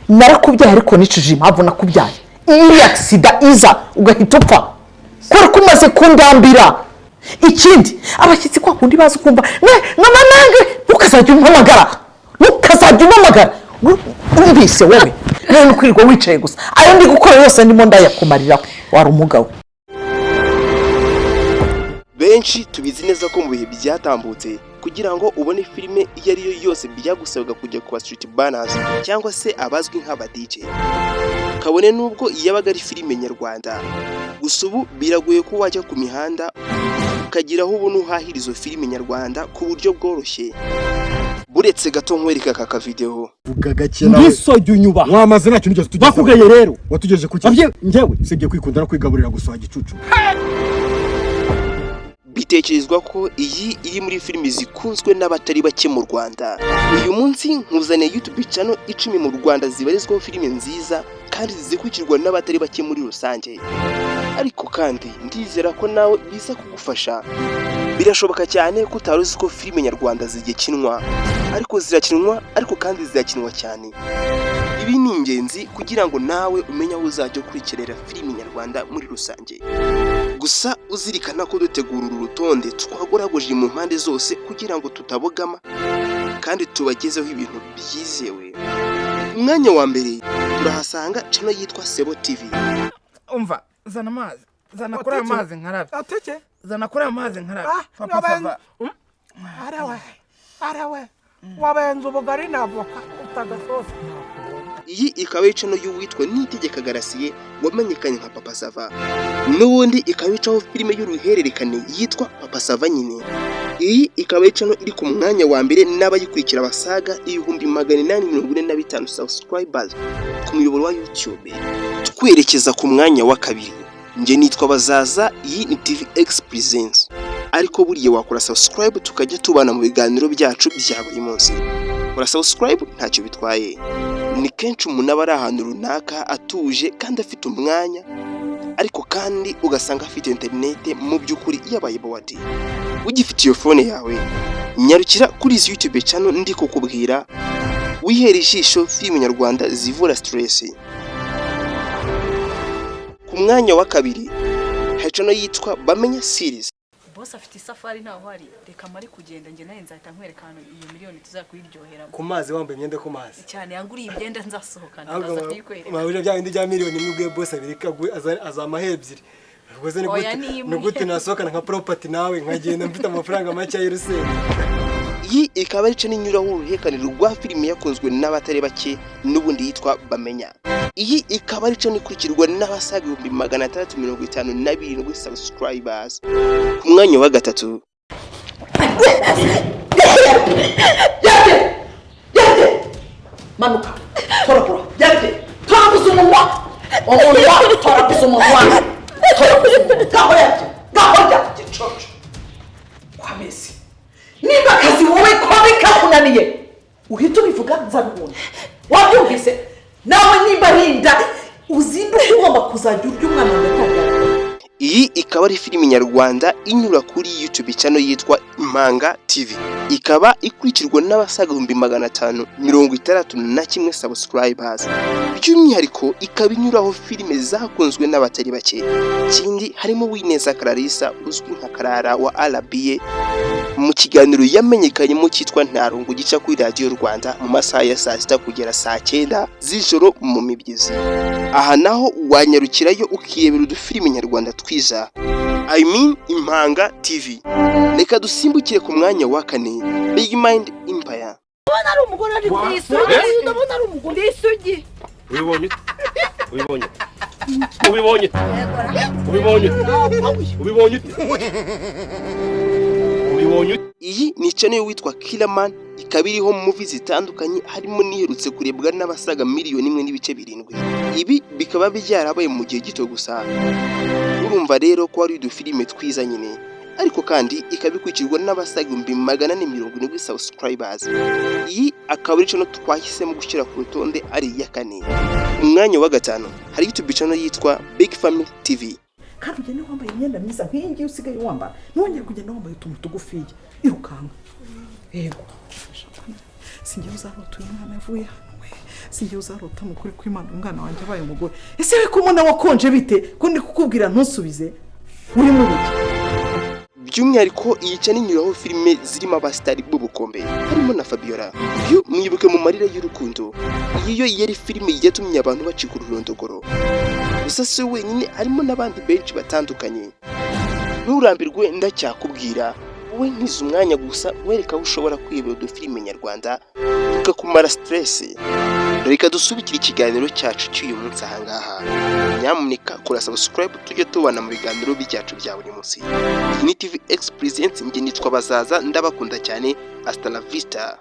narakubyaye ariko nicuje impamvu nakubyaye. Iyi accident iza ugahita upfa kora kumaze kundambira. Ikindi abashyitsi kwa kundi bazi kumva mama nange ukazajya umpamagara umbise wowe none ukwirirwa wicaye gusa ayo ndi gukora yose ndimo ndayakumariraho wari umugabo. Benshi tubizi neza ko mu bihe byatambutse kugira ngo ubone filime iyo ari yo yose byagusabwa kujya ku street banners cyangwa se abazwi nk'aba DJ. Kabone nubwo yabaga ari filime nyarwanda, gusa ubu biragoye ko wajya ku mihanda ukagira aho ubona uhahira izo filime nyarwanda ku buryo bworoshye. Buretse gato nkwereka aka video vuga gake nawe ngisojya unyuba wamaze nta kintu cyose tugeze bakugaye rero watugeje ku kintu njyewe sibye kwikundana kwigaburira gusa gicucu. Bitekerezwa ko iyi iri muri filime zikunzwe n'abatari bake mu Rwanda. Uyu munsi nkuzaniye YouTube channel 10 mu Rwanda zibarizwaho filime nziza kandi zikurikirwa n'abatari bake muri rusange. Ariko kandi ndizera ko nawe biza kugufasha. Birashoboka cyane ko utaruzi ko filime nyarwanda zigikinwa, ariko zirakinwa, ariko kandi zirakinwa cyane. Ibi ni ingenzi kugira ngo nawe umenye aho uzajya kurikirira filime nyarwanda muri rusange. Gusa uzirikana ko dutegura uru rutonde twagoragoje mu mpande zose kugira ngo tutabogama kandi tubagezeho ibintu byizewe. Umwanya wa mbere turahasanga channel yitwa Sebo TV. Umva zana amazi, zana kuri amazi nkarabe. Ateke zana kuri amazi nkarabe. Papa arawe wabenze ubugari navoka utagasoza. Iyi ikaba channel y'uwitwa Niyitegeka Garasiye wamenyekanye nka Papa Sava. N'ubundi ikabicaho filime y'uruhererekane yitwa Papa Sava nyine. Iyi ikaba channel iri ku mwanya wa mbere n'abayikurikira basaga 845 subscribers ku muyoboro wa YouTube. Twerekeza ku mwanya wa kabiri. Nje nitwa Bazaza, iyi ni TV X Presents. Ariko buriye wakora subscribe tukajya tubana mu biganiro byacu bya buri munsi. Ura subscribe ntacyo bitwaye. Ni kenshi umuntu aba ari ahantu runaka atuje kandi afite umwanya, ariko kandi ugasanga afite internet mu by'ukuri yabaye bawadi. Ugifite iyo phone yawe nyarukira kuri YouTube channel ndi kukubwira wihera ijisho filime nyarwanda zivura stress. Ku mwanya wa kabiri channel yitwa Bamenya Series. Boss afite safari ntaho hari, reka mari kugenda nge naye nzahita nkwerekana iyo miliyoni tuzakwiryohera ku mazi wambaye imyenda ku mazi cyane yanguriye imyenda nzasohokana ndaza kwikwereka. Mabuje bya bindi bya miliyoni n'ubwe boss abirika azamahe ebyiri. Ubwo ni gute nasohokana nka property nawe nkagenda mfite amafaranga make y'urusenge. Iyi ikaba ari channel inyuraho uruhererekane rwa filime yakunzwe n'abatari bake n'ubundi yitwa Bamenya. Iyi ikaba ari channel ikurikirwa n'abasaga 657 subscribers. Ku mwanya wa gatatu manuka torakura yate torabuzumunwa torabuzumunwa gahoya gicoco kwa Messi niba kazi wowe komika kunaniye uhita ubivuga nzabibona wabyumvise nawe niba rinda uzinduka ugomba kuzajya urya umwana ndatangira. Iyi ikaba ari filime nyarwanda inyura kuri YouTube channel yitwa Impanga TV. Ikaba ikurikirwa n'abasaga 561 subscribers. By'umwihariko ikaba inyuraho filime zakunzwe n'abatari bake. Kindi harimo Wineza Clarissa uzwi nka Karara wa RBA mu kiganiro yamenyekanye mu cyitwa Ntarungu gica kuri Radio Rwanda mu masaha ya saa 6 kugera saa 9 z'ijoro mu mibyizi. Aha naho wanyarukirayo ukiyebera udufilime nyarwanda twiza. Impanga TV. Reka dusimbukire ku mwanya wa kane, Big Mind Empire. Ubona ari umugore ari kwisugi, ndabona ari umugore isugi. Ubibonye? Iyi ni channel witwa Killerman, ikaba iriho movie zitandukanye harimo niherutse kurebwa n'abasaga miliyoni 1.7. Ibi bikaba byarabaye mu gihe gito gusa. Urumva rero ko ari udufilime twiza nyine, ariko kandi ikabikurikirwa n'abasaga 470 subscribers. Iyi akaba ari channel twahisemo gushyira ku rutonde ari iya kane. Umwanya wa gatano hari YouTube channel yitwa Big Family TV. Kandi ugende wambaye imyenda myiza nk'ingi usigaye wamba nongera kugenda wambaye utuntu tugufiye irukanga. Yego sinjye uzaho tuye umwana yavuye sinjye uzarota mukuri kw'Imana umwana wanjye abaye umugore. Ese we kumona wakonje bite ko ndi kukubwira ntusubize uri mu biki? by'umwihariko iyi cyane inyuraho filime zirimo abasitari b'ubukombe harimo na Fabiola. Uyu mwibuke mu marira y'urukundo, iyo yari filime yatumye abantu bacika ururondogoro. Gusa si wenyine, harimo n'abandi benshi batandukanye. Nturambirwe ndacyakubwira, wowe nkiza umwanya gusa wereka aho ushobora kwibera udufilime nyarwanda tukakumara stress. Reka dusubikire ikiganiro cyacu cy'uyu munsi ahangaha. Nyamuneka kora subscribe tujye tubana mu biganiro byacu bya buri munsi. Ini TV X Presents, njye nitwa Bazaza, ndabakunda cyane. Hasta la vista.